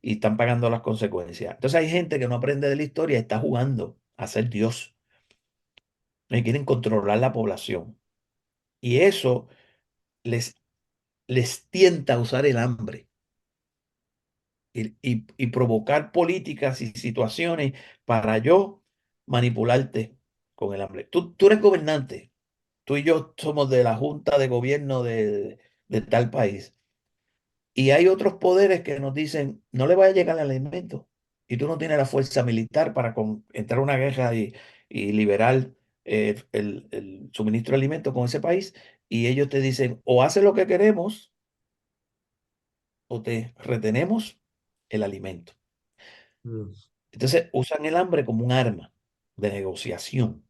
y están pagando las consecuencias. Entonces hay gente que no aprende de la historia y está jugando a ser Dios y quieren controlar la población. Y eso les tienta a usar el hambre y provocar políticas y situaciones para yo manipularte con el hambre. Tú eres gobernante, tú y yo somos de la junta de gobierno de tal país. Y hay otros poderes que nos dicen, no le vaya a llegar el alimento. Y tú no tienes la fuerza militar para entrar a una guerra y liberar. el suministro de alimentos con ese país y ellos te dicen o hace lo que queremos o te retenemos el alimento. Mm. Entonces usan el hambre como un arma de negociación,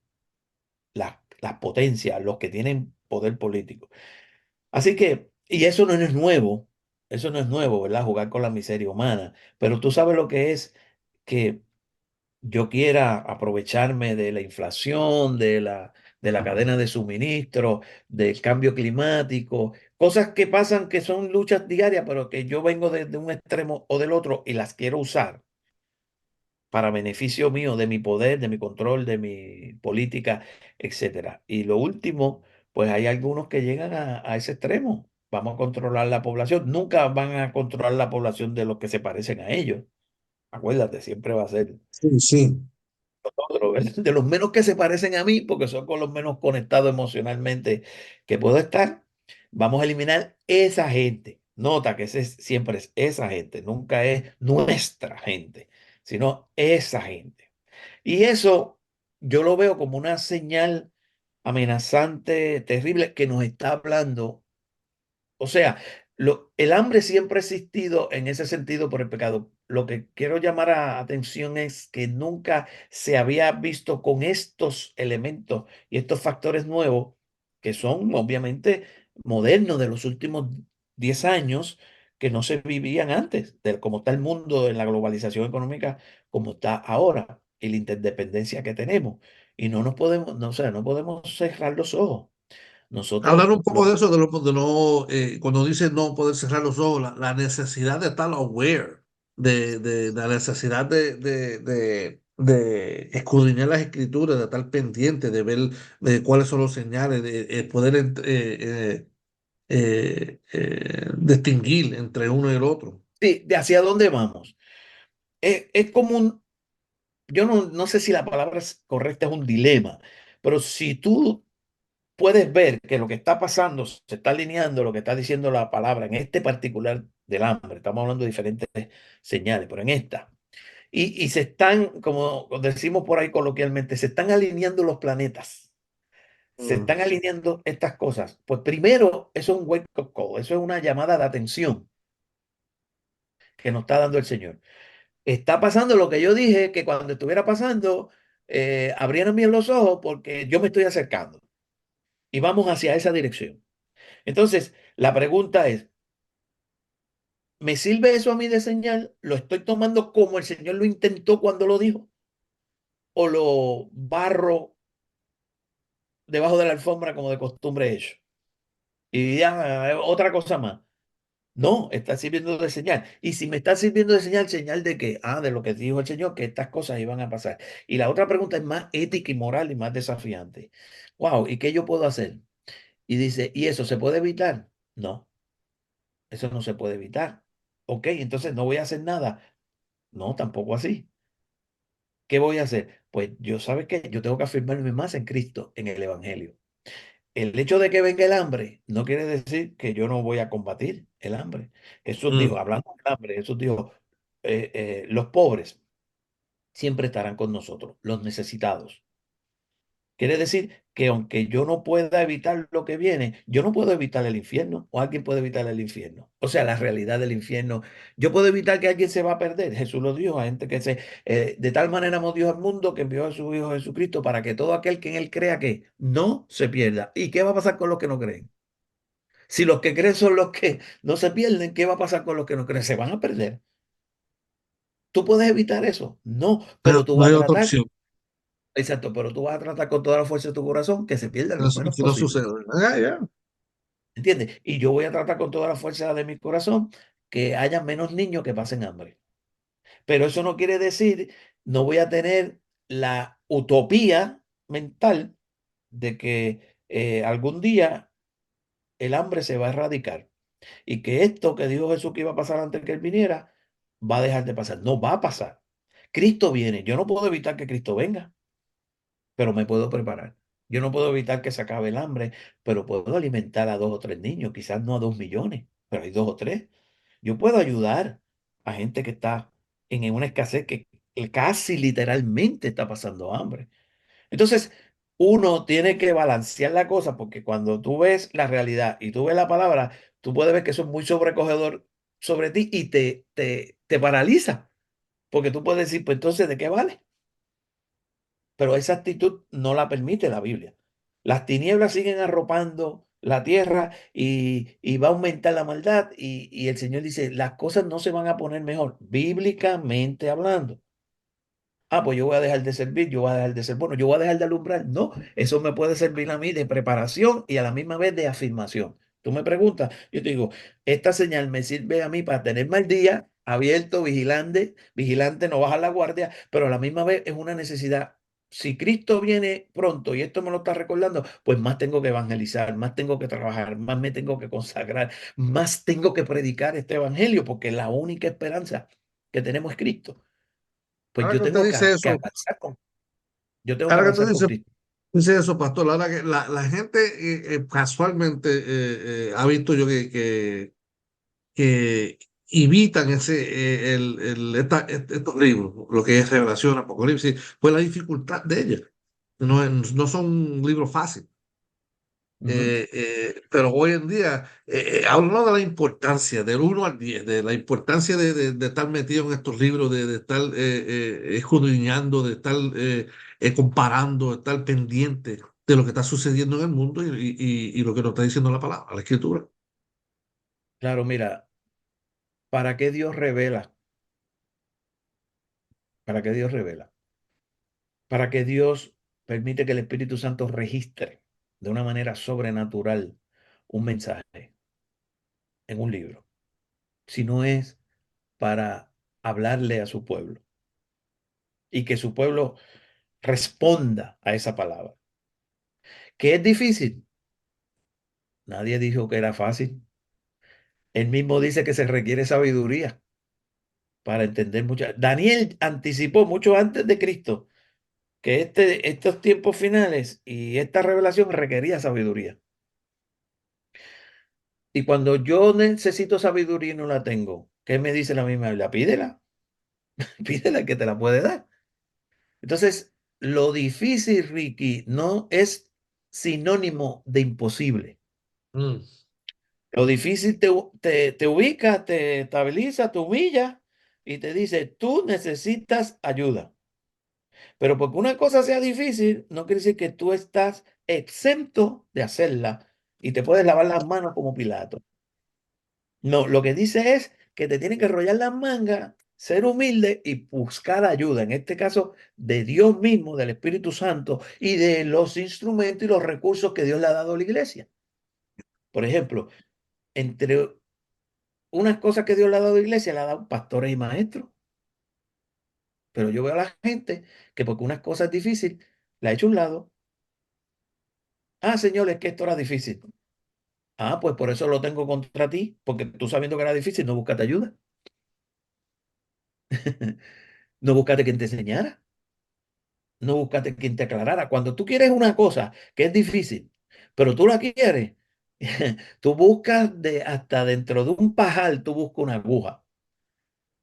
las potencias, los que tienen poder político. Así que, y eso no es nuevo, eso no es nuevo, ¿verdad? Jugar con la miseria humana, pero tú sabes lo que es que yo quiera aprovecharme de la inflación, de la cadena de suministro, del cambio climático, cosas que pasan que son luchas diarias, pero que yo vengo de un extremo o del otro y las quiero usar para beneficio mío, de mi poder, de mi control, de mi política, etcétera. Y lo último, pues hay algunos que llegan a ese extremo. Vamos a controlar la población. Nunca van a controlar la población de los que se parecen a ellos. Acuérdate, siempre va a ser Sí, sí. otro, ¿verdad? De los menos que se parecen a mí, porque son con los menos conectados emocionalmente que puedo estar. Vamos a eliminar esa gente. Nota que siempre es esa gente, nunca es nuestra gente, sino esa gente. Y eso yo lo veo como una señal amenazante, terrible, que nos está hablando. O sea, el hambre siempre ha existido en ese sentido por el pecado. Lo que quiero llamar a atención es que nunca se había visto con estos elementos y estos factores nuevos, que son obviamente modernos de los últimos 10 años, que no se vivían antes, de cómo está el mundo en la globalización económica, como está ahora, y la interdependencia que tenemos. Y no nos podemos, no, o sea, no podemos cerrar los ojos. Hablar Nosotros, un poco de eso, de no, cuando dice no poder cerrar los ojos, la necesidad de estar aware de la necesidad de escudriñar las escrituras, de estar pendiente, de ver cuáles son los señales, de poder distinguir entre uno y el otro. sí, de hacia dónde vamos. Es como un, yo no sé si la palabra correcta es un dilema, pero si tú puedes ver que lo que está pasando se está alineando lo que está diciendo la palabra en este particular del hambre, estamos hablando de diferentes señales, pero en esta, y se están, como decimos por ahí coloquialmente, se están alineando los planetas, se Mm. están alineando estas cosas, pues primero eso es un wake up call, eso es una llamada de atención que nos está dando el Señor. Está pasando lo que yo dije que cuando estuviera pasando, abrieran bien los ojos porque yo me estoy acercando y vamos hacia esa dirección. Entonces, la pregunta es, ¿me sirve eso a mí de señal? ¿Lo estoy tomando como el Señor lo intentó cuando lo dijo? ¿O lo barro debajo de la alfombra como de costumbre he hecho? Y ya, otra cosa más. No, está sirviendo de señal. Y si me está sirviendo de señal, ¿señal de qué? Ah, de lo que dijo el Señor, que estas cosas iban a pasar. Y la otra pregunta es más ética y moral y más desafiante. Wow, ¿y qué yo puedo hacer? Y dice, ¿y eso se puede evitar? No, eso no se puede evitar. Ok, entonces no voy a hacer nada. No, tampoco así. ¿Qué voy a hacer? Pues yo, ¿sabe qué? Yo tengo que afirmarme más en Cristo, en el Evangelio. El hecho de que venga el hambre no quiere decir que yo no voy a combatir el hambre. Jesús dijo, Mm. hablando del hambre, Jesús dijo, los pobres siempre estarán con nosotros, los necesitados. Quiere decir que aunque yo no pueda evitar lo que viene, yo no puedo evitar el infierno o alguien puede evitar el infierno. O sea, la realidad del infierno. Yo puedo evitar que alguien se va a perder. Jesús lo dijo a gente que de tal manera amó Dios al mundo que envió a su Hijo Jesucristo para que todo aquel que en él crea que no se pierda. ¿Y qué va a pasar con los que no creen? Si los que creen son los que no se pierden, ¿qué va a pasar con los que no creen? Se van a perder. ¿Tú puedes evitar eso? No, pero tú No vas hay a otra tratar, opción. exacto, pero tú vas a tratar con toda la fuerza de tu corazón que se pierdan lo menos Que no posible. sucede. Ah, ya. ¿Entiendes? Y yo voy a tratar con toda la fuerza de mi corazón que haya menos niños que pasen hambre. Pero eso no quiere decir, no voy a tener la utopía mental de que algún día el hambre se va a erradicar y que esto que dijo Jesús que iba a pasar antes que él viniera, va a dejar de pasar. No va a pasar. Cristo viene. Yo no puedo evitar que Cristo venga, pero me puedo preparar. Yo no puedo evitar que se acabe el hambre, pero puedo alimentar a 2 o 3 niños, quizás no a 2 millones, pero hay 2 o 3. Yo puedo ayudar a gente que está en una escasez que casi literalmente está pasando hambre. Entonces, uno tiene que balancear la cosa porque cuando tú ves la realidad y tú ves la palabra, tú puedes ver que eso es muy sobrecogedor sobre ti y te paraliza, porque tú puedes decir, pues entonces, ¿de qué vale? Pero esa actitud no la permite la Biblia. Las tinieblas siguen arropando la tierra y va a aumentar la maldad y el Señor dice, las cosas no se van a poner mejor, bíblicamente hablando. Ah, pues yo voy a dejar de servir, yo voy a dejar de ser bueno, yo voy a dejar de alumbrar. No, eso me puede servir a mí de preparación y a la misma vez de afirmación. Tú me preguntas, yo te digo, esta señal me sirve a mí para tener mal día, abierto, vigilante, no bajar la guardia, pero a la misma vez es una necesidad. Si Cristo viene pronto y esto me lo está recordando, pues más tengo que evangelizar, más tengo que trabajar, más me tengo que consagrar, más tengo que predicar este evangelio, porque la única esperanza que tenemos es Cristo. Pues Ahora yo que usted tengo dice que eso, avanzar yo tengo que ahora que usted avanzar con Cristo. dice eso, pastor, ahora que la gente casualmente ha visto yo que evitan estos libros, lo que es Revelación, Apocalipsis, pues la dificultad de ellos. No son libros fáciles. Ujú. Pero hoy en día, hablando de la importancia, del 1 al 10, de la importancia de estar metido en estos libros, de estar escudriñando, de estar comparando, de estar pendiente de lo que está sucediendo en el mundo y lo que nos está diciendo la palabra, la escritura. Claro, mira, ¿para qué Dios revela? ¿Para qué Dios revela? Para que Dios permite que el Espíritu Santo registre de una manera sobrenatural un mensaje en un libro, si no es para hablarle a su pueblo y que su pueblo responda a esa palabra. ¿Que es difícil? Nadie dijo que era fácil. Él mismo dice que se requiere sabiduría para entender muchas. Daniel anticipó mucho antes de Cristo que estos tiempos finales y esta revelación requería sabiduría. Y cuando yo necesito sabiduría y no la tengo, ¿qué me dice la misma Biblia? Pídela, pídela que te la puede dar. Entonces, lo difícil, Ricky, no es sinónimo de imposible. Mm, Lo difícil te ubica, te estabiliza, te humilla y te dice, tú necesitas ayuda. Pero porque una cosa sea difícil, no quiere decir que tú estás exento de hacerla y te puedes lavar las manos como Pilato. No, lo que dice es que te tienen que enrollar las mangas, ser humilde y buscar ayuda, en este caso de Dios mismo, del Espíritu Santo y de los instrumentos y los recursos que Dios le ha dado a la iglesia. Por ejemplo, entre unas cosas que Dios le ha dado a la iglesia, le ha dado pastores y maestros. Pero yo veo a la gente que porque unas cosas difíciles, la ha hecho a un lado. Ah, Señor, es que esto era difícil. Ah, pues por eso lo tengo contra ti, porque tú sabiendo que era difícil, no buscaste ayuda. No buscaste quien te enseñara, no buscaste quien te aclarara. Cuando tú quieres una cosa que es difícil, pero tú la quieres, tú buscas hasta dentro de un pajal, tú buscas una aguja,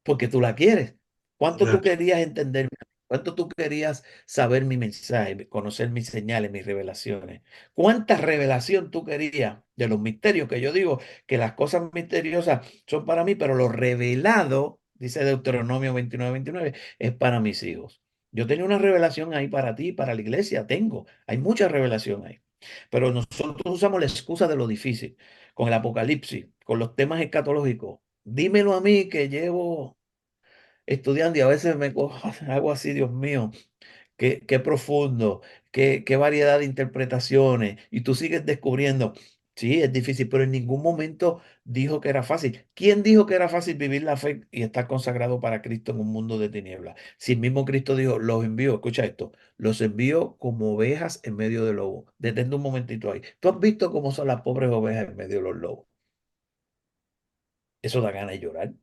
porque tú la quieres. ¿Cuánto ya. tú querías entenderme? ¿Cuánto tú querías saber mi mensaje, conocer mis señales, mis revelaciones? ¿Cuánta revelación tú querías de los misterios? Que yo digo que las cosas misteriosas son para mí, pero lo revelado, dice Deuteronomio 29:29, es para mis hijos. Yo tenía una revelación ahí para ti, para la iglesia, tengo. Hay mucha revelación ahí. Pero nosotros usamos la excusa de lo difícil, con el Apocalipsis, con los temas escatológicos. Dímelo a mí que llevo estudiando y a veces me cojo, hago así, Dios mío, qué profundo, qué variedad de interpretaciones. Y tú sigues descubriendo, sí, es difícil, pero en ningún momento dijo que era fácil. ¿Quién dijo que era fácil vivir la fe y estar consagrado para Cristo en un mundo de tinieblas? Si el mismo Cristo dijo, los envío, escucha esto, los envío como ovejas en medio de lobos. Detente un momentito ahí. ¿Tú has visto cómo son las pobres ovejas en medio de los lobos? Eso da ganas de llorar.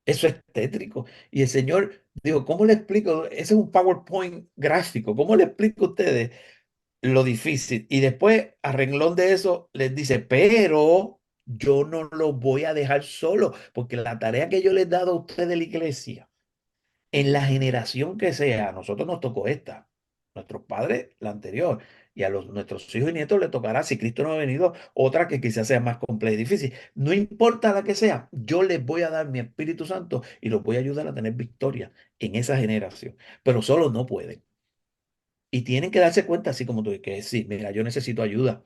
Eso es tétrico. Y el Señor dijo, ¿cómo le explico? Ese es un PowerPoint gráfico. ¿Cómo le explico a ustedes lo difícil? Y después, a renglón de eso, les dice, pero yo no los voy a dejar solo, porque la tarea que yo les he dado a ustedes de la iglesia, en la generación que sea, a nosotros nos tocó esta. nuestros padres la anterior, y a nuestros hijos y nietos le tocará, si Cristo no ha venido, otra que quizás sea más compleja y difícil. No importa la que sea, yo les voy a dar mi Espíritu Santo y los voy a ayudar a tener victoria en esa generación, pero solo no pueden. Y tienen que darse cuenta, así como tú, que sí, mira, yo necesito ayuda,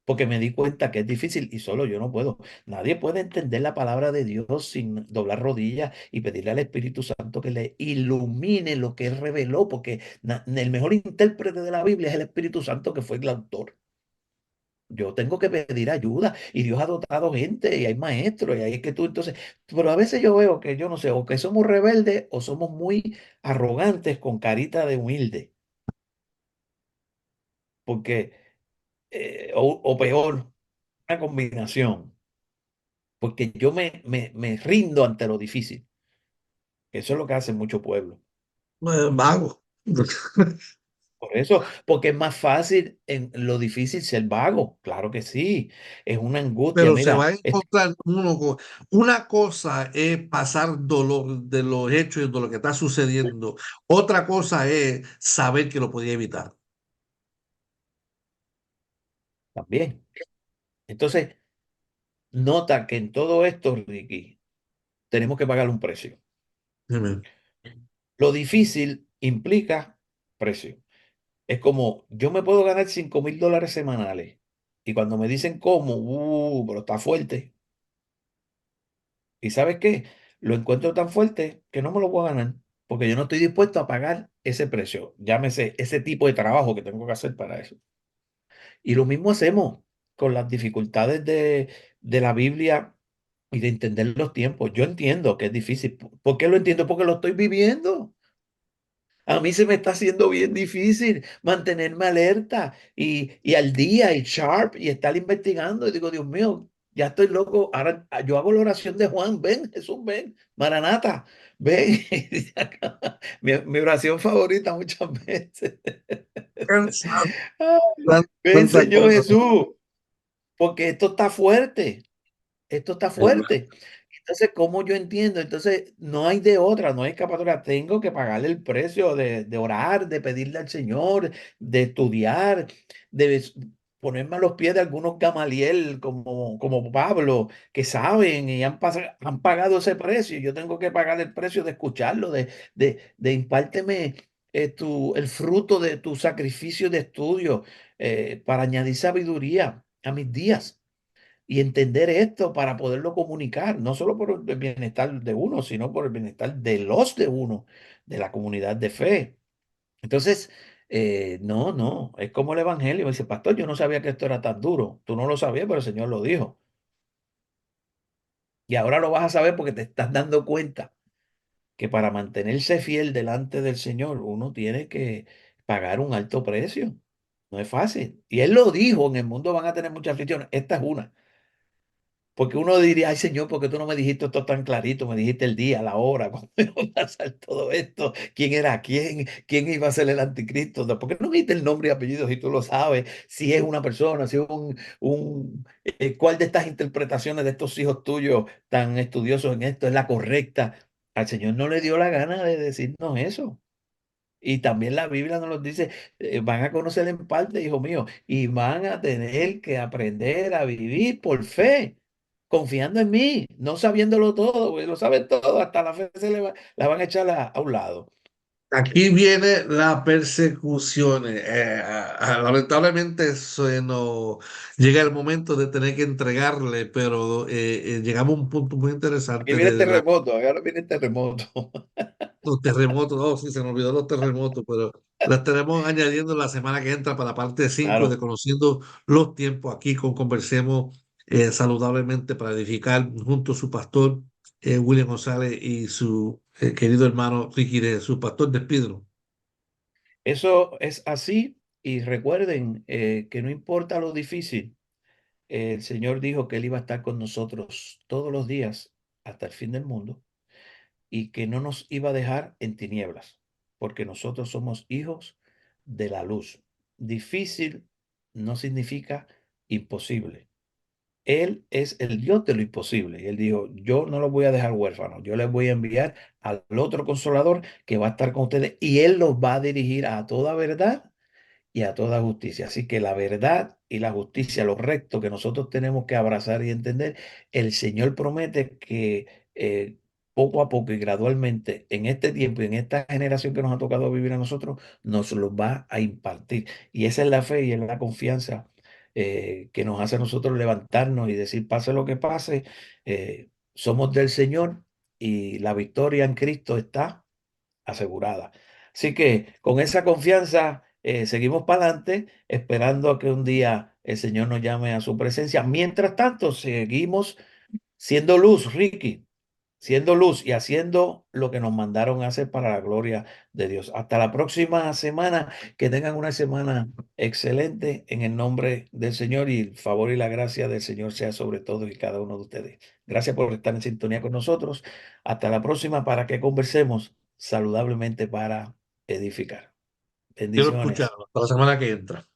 porque me di cuenta que es difícil y solo yo no puedo. Nadie puede entender la palabra de Dios sin doblar rodillas y pedirle al Espíritu Santo que le ilumine lo que Él reveló, porque el mejor intérprete de la Biblia es el Espíritu Santo, que fue el autor. Yo tengo que pedir ayuda y Dios ha dotado gente y hay maestros y ahí es que tú entonces, pero a veces yo veo que yo no sé, o que somos rebeldes o somos muy arrogantes con carita de humilde, porque, o peor, una combinación. Porque yo me rindo ante lo difícil. Eso es lo que hace mucho pueblo. Vago. Por eso, porque es más fácil en lo difícil ser vago. Claro que sí. Es una angustia. Pero se Mira, va a encontrar uno con... Una cosa es pasar dolor de los hechos y de lo que está sucediendo. Otra cosa es saber que lo podía evitar. también. Entonces, nota que en todo esto, Ricky, tenemos que pagar un precio. Amén. Lo difícil implica precio. Es como, yo me puedo ganar $5,000 semanales. Y cuando me dicen cómo, pero está fuerte. ¿Y sabes qué? Lo encuentro tan fuerte que no me lo voy a ganar, porque yo no estoy dispuesto a pagar ese precio, llámese ese tipo de trabajo que tengo que hacer para eso. Y lo mismo hacemos con las dificultades de la Biblia y de entender los tiempos. Yo entiendo que es difícil. ¿Por qué lo entiendo? Porque lo estoy viviendo. A mí se me está haciendo bien difícil mantenerme alerta y al día y sharp y estar investigando. Y digo, Dios mío, ya estoy loco. Ahora yo hago la oración de Juan, ven, Jesús, ven, Maranata, ven. Mi oración favorita muchas veces. Cansado, Ay, ven, tanta Señor cosa. Jesús, porque esto está fuerte. Esto está fuerte. Entonces, ¿cómo yo entiendo? Entonces, no hay de otra, no hay escapatoria. Tengo que pagarle el precio de orar, de pedirle al Señor, de estudiar, de ponerme a los pies de algunos Gamaliel como Pablo, que saben y han pagado ese precio. Yo tengo que pagar el precio de escucharlo, de impárteme el fruto de tu sacrificio de estudio para añadir sabiduría a mis días y entender esto para poderlo comunicar, no solo por el bienestar de uno, sino por el bienestar de los de uno, de la comunidad de fe. Entonces, no, no, es como el evangelio. Me dice, pastor, yo no sabía que esto era tan duro. Tú no lo sabías, pero el Señor lo dijo. Y ahora lo vas a saber porque te estás dando cuenta que para mantenerse fiel delante del Señor, uno tiene que pagar un alto precio. No es fácil. Y Él lo dijo, en el mundo van a tener muchas aflicciones. Esta es una. Porque uno diría, ay Señor, ¿por qué tú no me dijiste esto tan clarito? Me dijiste el día, la hora, cuándo iba a pasar todo esto, quién era quién, quién iba a ser el anticristo. ¿Por qué no me dijiste el nombre y apellido si tú lo sabes? Si es una persona, si es ¿cuál de estas interpretaciones de estos hijos tuyos tan estudiosos en esto es la correcta? Al Señor no le dio la gana de decirnos eso. Y también la Biblia nos lo dice, van a conocer en parte, hijo mío, y van a tener que aprender a vivir por fe, confiando en mí, no sabiéndolo todo, porque lo saben todo, hasta la fe la van a echar a un lado. Aquí viene la persecución. Lamentablemente no llega el momento de tener que entregarle, pero llegamos a un punto muy Aquí interesante viene el de la terremoto, ahora viene el terremoto. los terremotos. Oh, sí, se me olvidó los terremotos, pero las tenemos añadiendo la semana que entra para la parte 5 de Claro, Conociendo los Tiempos. Aquí con Conversemos saludablemente para edificar junto a su pastor William González y su querido hermano Ricky de su pastor. Despídelo. eso es así. Y recuerden que no importa lo difícil, el Señor dijo que Él iba a estar con nosotros todos los días hasta el fin del mundo y que no nos iba a dejar en tinieblas, porque nosotros somos hijos de la luz. Difícil no significa imposible. Él es el Dios de lo imposible. Y él dijo, yo no los voy a dejar huérfanos, yo les voy a enviar al otro consolador que va a estar con ustedes y él los va a dirigir a toda verdad y a toda justicia. Así que la verdad y la justicia, lo recto que nosotros tenemos que abrazar y entender, el Señor promete que poco a poco y gradualmente en este tiempo y en esta generación que nos ha tocado vivir a nosotros, nos los va a impartir. Y esa es la fe y es la confianza que nos hace a nosotros levantarnos y decir, pase lo que pase, somos del Señor y la victoria en Cristo está asegurada. Así que con esa confianza seguimos para adelante, esperando a que un día el Señor nos llame a su presencia. Mientras tanto, seguimos siendo luz, Ricky, siendo luz y haciendo lo que nos mandaron a hacer para la gloria de Dios. Hasta la próxima semana, que tengan una semana excelente en el nombre del Señor y el favor y la gracia del Señor sea sobre todos y cada uno de ustedes. Gracias por estar en sintonía con nosotros. Hasta la próxima para que conversemos saludablemente para edificar. Quiero escuchar Bendiciones. hasta la semana que entra.